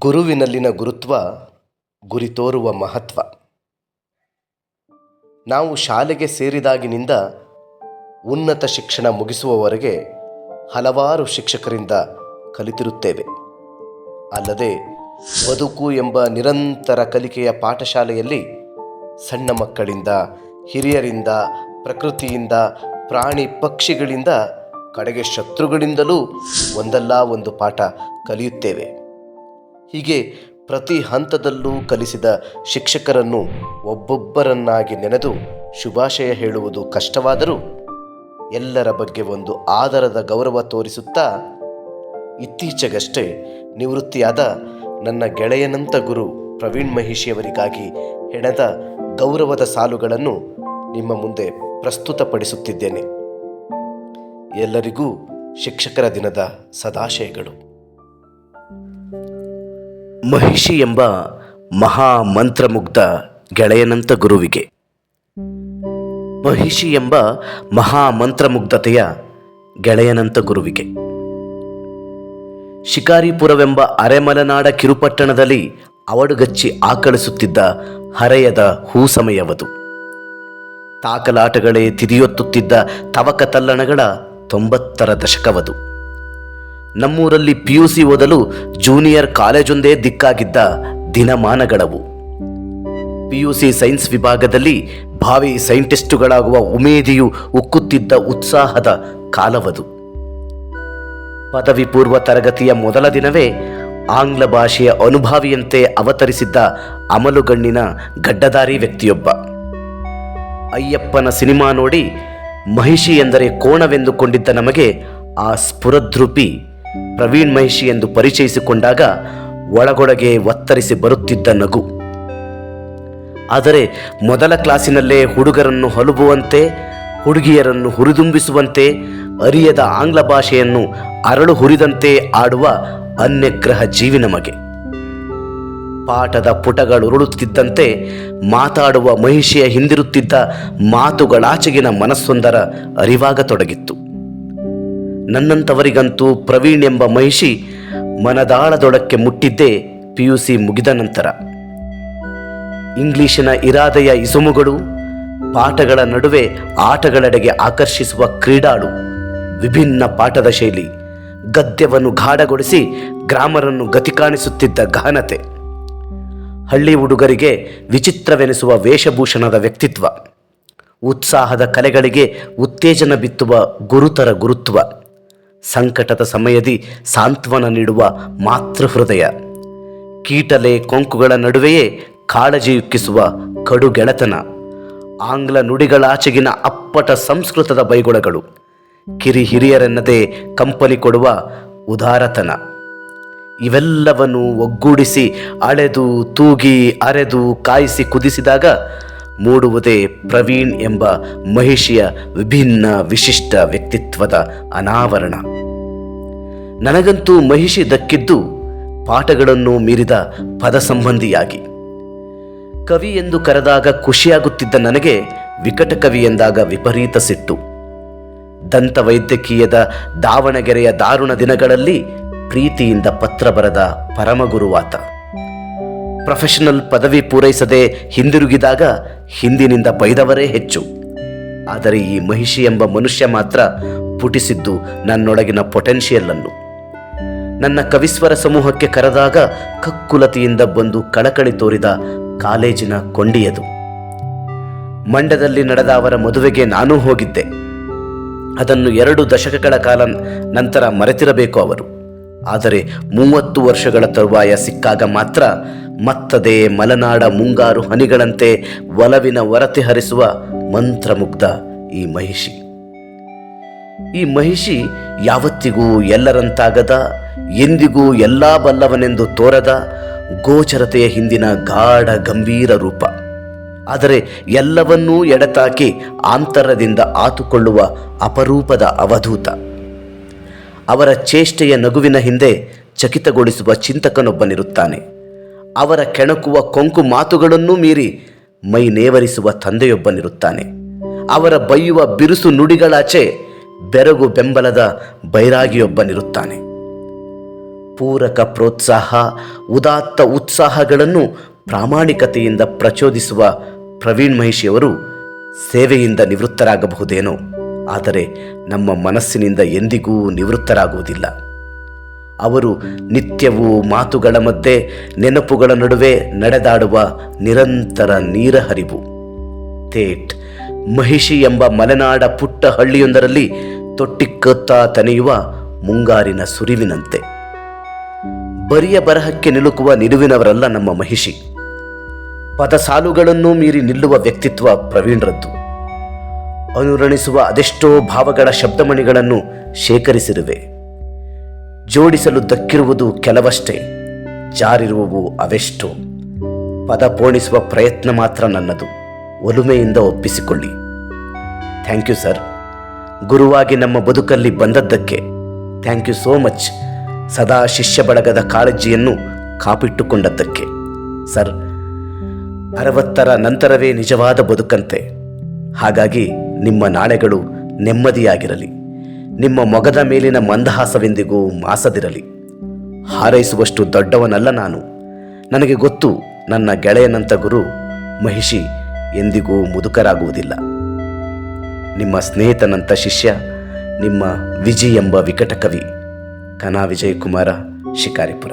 ಗುರುವಿನಲ್ಲಿನ ಗುರುತ್ವ, ಗುರಿ ತೋರುವ ಮಹತ್ವ. ನಾವು ಶಾಲೆಗೆ ಸೇರಿದಾಗಿನಿಂದ ಉನ್ನತ ಶಿಕ್ಷಣ ಮುಗಿಸುವವರೆಗೆ ಹಲವಾರು ಶಿಕ್ಷಕರಿಂದ ಕಲಿತಿರುತ್ತೇವೆ. ಅಲ್ಲದೆ ಬದುಕು ಎಂಬ ನಿರಂತರ ಕಲಿಕೆಯ ಪಾಠಶಾಲೆಯಲ್ಲಿ ಸಣ್ಣ ಮಕ್ಕಳಿಂದ, ಹಿರಿಯರಿಂದ, ಪ್ರಕೃತಿಯಿಂದ, ಪ್ರಾಣಿ ಪಕ್ಷಿಗಳಿಂದ, ಕಡೆಗೆ ಶತ್ರುಗಳಿಂದಲೂ ಒಂದಲ್ಲ ಒಂದು ಪಾಠ ಕಲಿಯುತ್ತೇವೆ. ಹೀಗೆ ಪ್ರತಿ ಹಂತದಲ್ಲೂ ಕಲಿಸಿದ ಶಿಕ್ಷಕರನ್ನು ಒಬ್ಬೊಬ್ಬರನ್ನಾಗಿ ನೆನೆದು ಶುಭಾಶಯ ಹೇಳುವುದು ಕಷ್ಟವಾದರೂ ಎಲ್ಲರ ಬಗ್ಗೆ ಒಂದು ಆದರದ ಗೌರವ ತೋರಿಸುತ್ತಾ ಇತ್ತೀಚೆಗಷ್ಟೇ ನಿವೃತ್ತಿಯಾದ ನನ್ನ ಗೆಳೆಯನಂತ ಗುರು ಪ್ರವೀಣ್ ಮಹಿಷಿಯವರಿಗಾಗಿ ಹೆಣೆದ ಗೌರವದ ಸಾಲುಗಳನ್ನು ನಿಮ್ಮ ಮುಂದೆ ಪ್ರಸ್ತುತಪಡಿಸುತ್ತಿದ್ದೇನೆ. ಎಲ್ಲರಿಗೂ ಶಿಕ್ಷಕರ ದಿನದ ಸದಾಶಯಗಳು. ಮಹಿಷಿ ಎಂಬ ಮಹಾ ಮಂತ್ರಮುಗ್ಧ ಗೆಳೆಯನಂತ ಗುರುವಿಗೆ. ಮಹಿಷಿ ಎಂಬ ಮಹಾ ಮಂತ್ರಮುಗ್ಧತೆಯ ಗೆಳೆಯನಂತ ಗುರುವಿಗೆ. ಶಿಕಾರಿಪುರವೆಂಬ ಅರೆಮಲೆನಾಡ ಕಿರುಪಟ್ಟಣದಲ್ಲಿ ಅವಡುಗಚ್ಚಿ ಆಕಳಿಸುತ್ತಿದ್ದ ಹರೆಯದ ಹೂ ಸಮಯವದು. ತಾಕಲಾಟಗಳೇ ತಿದಿಯೊತ್ತುತ್ತಿದ್ದ ತವಕ ತಲ್ಲಣಗಳ 90ರ ದಶಕವದು. ನಮ್ಮೂರಲ್ಲಿ PUC ಓದಲು ಜೂನಿಯರ್ ಕಾಲೇಜೊಂದೇ ದಿಕ್ಕಾಗಿದ್ದ ದಿನಮಾನಗಳವು. PUC ಸೈನ್ಸ್ ವಿಭಾಗದಲ್ಲಿ ಭಾವಿ ಸೈಂಟಿಸ್ಟುಗಳಾಗುವ ಉಮೇದಿಯು ಉಕ್ಕುತ್ತಿದ್ದ ಉತ್ಸಾಹದ ಕಾಲವದು. ಪದವಿ ಪೂರ್ವ ತರಗತಿಯ ಮೊದಲ ದಿನವೇ ಆಂಗ್ಲ ಭಾಷೆಯ ಅನುಭಾವಿಯಂತೆ ಅವತರಿಸಿದ್ದ ಅಮಲುಗಣ್ಣಿನ ಗಡ್ಡಧಾರಿ ವ್ಯಕ್ತಿಯೊಬ್ಬ. ಅಯ್ಯಪ್ಪನ ಸಿನಿಮಾ ನೋಡಿ ಮಹಿಷಿ ಎಂದರೆ ಕೋಣವೆಂದುಕೊಂಡಿದ್ದ ನಮಗೆ ಆ ಸ್ಫುರದ್ರೂಪಿ ಪ್ರವೀಣ್ ಮಹಿಷಿ ಎಂದು ಪರಿಚಯಿಸಿಕೊಂಡಾಗ ಒಳಗೊಳಗೆ ಒತ್ತರಿಸಿ ಬರುತ್ತಿದ್ದ ನಗು. ಆದರೆ ಮೊದಲ ಕ್ಲಾಸಿನಲ್ಲೇ ಹುಡುಗರನ್ನು ಹಲುಬುವಂತೆ, ಹುಡುಗಿಯರನ್ನು ಹುರಿದುಂಬಿಸುವಂತೆ, ಅರಿಯದ ಆಂಗ್ಲ ಭಾಷೆಯನ್ನು ಅರಳು ಹುರಿದಂತೆ ಆಡುವ ಅನ್ಯಗ್ರಹ ಜೀವಿ ನಮಗೆ. ಪಾಠದ ಪುಟಗಳುರುಳುತ್ತಿದ್ದಂತೆ ಮಾತಾಡುವ ಮಹಿಷಿಯ ಹಿಂದಿರುತ್ತಿದ್ದ ಮಾತುಗಳಾಚೆಗಿನ ಮನಸ್ಸೊಂದರ ಅರಿವಾಗತೊಡಗಿತ್ತು. ನನ್ನಂಥವರಿಗಂತೂ ಪ್ರವೀಣ್ ಎಂಬ ಮಹಿಷಿ ಮನದಾಳದೊಳಕ್ಕೆ ಮುಟ್ಟಿದ್ದೇ PUC ಮುಗಿದ ನಂತರ. ಇಂಗ್ಲಿಶಿನ ಇರಾದೆಯ ಇಸುಮುಗಳು, ಪಾಠಗಳ ನಡುವೆ ಆಟಗಳೆಡೆಗೆ ಆಕರ್ಷಿಸುವ ಕ್ರೀಡಾಳು, ವಿಭಿನ್ನ ಪಾಠದ ಶೈಲಿ, ಗದ್ಯವನ್ನು ಗಾಢಗೊಳಿಸಿ ಗ್ರಾಮರನ್ನು ಗತಿ ಕಾಣಿಸುತ್ತಿದ್ದ ಗಹನತೆ, ಹಳ್ಳಿ ಹುಡುಗರಿಗೆ ವಿಚಿತ್ರವೆನಿಸುವ ವೇಷಭೂಷಣದ ವ್ಯಕ್ತಿತ್ವ, ಉತ್ಸಾಹದ ಕಲೆಗಳಿಗೆ ಉತ್ತೇಜನ ಬಿತ್ತುವ ಗುರುತರ ಗುರುತ್ವ, ಸಂಕಟದ ಸಮಯದಿ ಸಾಂತ್ವನ ನೀಡುವ ಮಾತೃಹೃದಯ, ಕೀಟಲೆ ಕೊಂಕುಗಳ ನಡುವೆಯೇ ಕಾಳಜಿಯುಕ್ಕಿಸುವ ಕಡುಗೆಳತನ, ಆಂಗ್ಲ ನುಡಿಗಳಾಚೆಗಿನ ಅಪ್ಪಟ ಸಂಸ್ಕೃತದ ಬೈಗುಳಗಳು, ಕಿರಿ ಹಿರಿಯರೆನ್ನದೇ ಕಂಪನಿ ಕೊಡುವ ಉದಾರತನ, ಇವೆಲ್ಲವನ್ನು ಒಗ್ಗೂಡಿಸಿ ಅಳೆದು ತೂಗಿ ಅರೆದು ಕಾಯಿಸಿ ಕುದಿಸಿದಾಗ ಮೂಡುವುದೇ ಪ್ರವೀಣ್ ಎಂಬ ಮಹಿಷಿಯ ವಿಭಿನ್ನ ವಿಶಿಷ್ಟ ವ್ಯಕ್ತಿತ್ವದ ಅನಾವರಣ. ನನಗಂತೂ ಮಹಿಷಿ ದಕ್ಕಿದ್ದು ಪಾಠಗಳನ್ನು ಮೀರಿದ ಪದ ಸಂಬಂಧಿಯಾಗಿ. ಕವಿ ಎಂದು ಕರೆದಾಗ ಖುಷಿಯಾಗುತ್ತಿದ್ದ ನನಗೆ ವಿಕಟ ಕವಿ ಎಂದಾಗ ವಿಪರೀತ ಸಿಟ್ಟು. ದಂತವೈದ್ಯಕೀಯದ ದಾವಣಗೆರೆಯ ದಾರುಣ ದಿನಗಳಲ್ಲಿ ಪ್ರೀತಿಯಿಂದ ಪತ್ರ ಬರೆದ ಪರಮಗುರುವಾತ. ಪ್ರೊಫೆಷನಲ್ ಪದವಿ ಪೂರೈಸದೆ ಹಿಂದಿರುಗಿದಾಗ ಹಿಂದಿನಿಂದ ಬೈದವರೇ ಹೆಚ್ಚು. ಆದರೆ ಈ ಮಹಿಷಿ ಎಂಬ ಮನುಷ್ಯ ಮಾತ್ರ ಪುಟಿಸಿದ್ದು ನನ್ನೊಳಗಿನ ಪೊಟೆನ್ಷಿಯಲ್ ಅನ್ನು. ನನ್ನ ಕವಿಸ್ವರ ಸಮೂಹಕ್ಕೆ ಕರೆದಾಗ ಕಕ್ಕುಲತೆಯಿಂದ ಬಂದು ಕಳಕಳಿ ತೋರಿದ ಕಾಲೇಜಿನ ಕೊಂಡಿಯದು. ಮಂಡ್ಯದಲ್ಲಿ ನಡೆದ ಅವರ ಮದುವೆಗೆ ನಾನೂ ಹೋಗಿದ್ದೆ. ಅದನ್ನು 2 ದಶಕಗಳ ಕಾಲ ನಂತರ ಮರೆತಿರಬೇಕು ಅವರು. ಆದರೆ 30 ವರ್ಷಗಳ ತರುವಾಯ ಸಿಕ್ಕಾಗ ಮಾತ್ರ ಮತ್ತದೇ ಮಲೆನಾಡ ಮುಂಗಾರು ಹನಿಗಳಂತೆ ಒಲವಿನ ಹೊರತೆ ಹರಿಸುವ ಮಂತ್ರಮುಗ್ಧ ಈ ಮಹಿಷಿ. ಈ ಮಹಿಷಿ ಯಾವತ್ತಿಗೂ ಎಲ್ಲರಂತಾಗದ, ಎಂದಿಗೂ ಎಲ್ಲಾ ಬಲ್ಲವನೆಂದು ತೋರದ, ಗೋಚರತೆಯ ಹಿಂದಿನ ಗಾಢ ಗಂಭೀರ ರೂಪ. ಆದರೆ ಎಲ್ಲವನ್ನೂ ಎಡತಾಕಿ ಆಂತರ್ಯದಿಂದ ಆತುಕೊಳ್ಳುವ ಅಪರೂಪದ ಅವಧೂತ. ಅವರ ಚೇಷ್ಟೆಯ ನಗುವಿನ ಹಿಂದೆ ಚಕಿತಗೊಳಿಸುವ ಚಿಂತಕನೊಬ್ಬನಿರುತ್ತಾನೆ. ಅವರ ಕೆಣಕುವ ಕೊಂಕು ಮಾತುಗಳನ್ನೂ ಮೀರಿ ಮೈ ನೇವರಿಸುವ ತಂದೆಯೊಬ್ಬನಿರುತ್ತಾನೆ. ಅವರ ಬೈಯುವ ಬಿರುಸು ನುಡಿಗಳಾಚೆ ಬೆರಗು ಬೆಂಬಲದ ಬೈರಾಗಿಯೊಬ್ಬನಿರುತ್ತಾನೆ. ಪೂರಕ ಪ್ರೋತ್ಸಾಹ, ಉದಾತ್ತ ಉತ್ಸಾಹಗಳನ್ನು ಪ್ರಾಮಾಣಿಕತೆಯಿಂದ ಪ್ರಚೋದಿಸುವ ಪ್ರವೀಣ್ ಮಹಿಷಿಯವರು ಸೇವೆಯಿಂದ ನಿವೃತ್ತರಾಗಬಹುದೇನೋ, ಆದರೆ ನಮ್ಮ ಮನಸ್ಸಿನಿಂದ ಎಂದಿಗೂ ನಿವೃತ್ತರಾಗುವುದಿಲ್ಲ. ಅವರು ನಿತ್ಯವೂ ಮಾತುಗಳ ಮಧ್ಯೆ ನೆನಪುಗಳ ನಡುವೆ ನಡೆದಾಡುವ ನಿರಂತರ ನೀರ ಹರಿವು. ಥೇಟ್ ಮಹಿಷಿ ಎಂಬ ಮಲೆನಾಡ ಪುಟ್ಟ ಹಳ್ಳಿಯೊಂದರಲ್ಲಿ ತೊಟ್ಟಿಕ್ಕುತ್ತಾ ತನೆಯುವ ಮುಂಗಾರಿನ ಸುರಿವಿನಂತೆ. ಬರಿಯ ಬರಹಕ್ಕೆ ನಿಲುಕುವ ನಿಲುವಿನವರಲ್ಲ ನಮ್ಮ ಮಹಿಷಿ. ಪದಸಾಲುಗಳನ್ನೂ ಮೀರಿ ನಿಲ್ಲುವ ವ್ಯಕ್ತಿತ್ವ ಪ್ರವೀಣ್ರದ್ದು. ಅನುರಣಿಸುವ ಅದೆಷ್ಟೋ ಭಾವಗಳ ಶಬ್ದಮಣಿಗಳನ್ನು ಶೇಖರಿಸಿರುವೆ. ಜೋಡಿಸಲು ದಕ್ಕಿರುವುದು ಕೆಲವಷ್ಟೇ, ಜಾರಿರುವವು ಅವೆಷ್ಟೋ. ಪದ ಪೋಣಿಸುವ ಪ್ರಯತ್ನ ಮಾತ್ರ ನನ್ನದು. ಒಲುಮೆಯಿಂದ ಒಪ್ಪಿಸಿಕೊಳ್ಳಿ. Thank you sir. ಗುರುವಾಗಿ ನಮ್ಮ ಬದುಕಲ್ಲಿ ಬಂದದ್ದಕ್ಕೆ ಥ್ಯಾಂಕ್ ಯು ಸೋ ಮಚ್. ಸದಾ ಶಿಷ್ಯ ಬಳಗದ ಕಾಳಜಿಯನ್ನು ಕಾಪಿಟ್ಟುಕೊಂಡದ್ದಕ್ಕೆ ಸರ್. 60ರ ನಂತರವೇ ನಿಜವಾದ ಬದುಕಂತೆ. ಹಾಗಾಗಿ ನಿಮ್ಮ ನಾಳೆಗಳು ನೆಮ್ಮದಿಯಾಗಿರಲಿ. ನಿಮ್ಮ ಮೊಗದ ಮೇಲಿನ ಮಂದಹಾಸವೆಂದಿಗೂ ಮಾಸದಿರಲಿ. ಹಾರೈಸುವಷ್ಟು ದೊಡ್ಡವನಲ್ಲ ನಾನು. ನನಗೆ ಗೊತ್ತು, ನನ್ನ ಗೆಳೆಯನಂತ ಗುರು ಮಹಿಷಿ ಎಂದಿಗೂ ಮುದುಕರಾಗುವುದಿಲ್ಲ. ನಿಮ್ಮ ಸ್ನೇಹಿತನಂತ ಶಿಷ್ಯ, ನಿಮ್ಮ ವಿಜಿ ಎಂಬ ವಿಕಟ ಕವಿ. ಕನಾ ವಿಜಯಕುಮಾರ, ಶಿಕಾರಿಪುರ.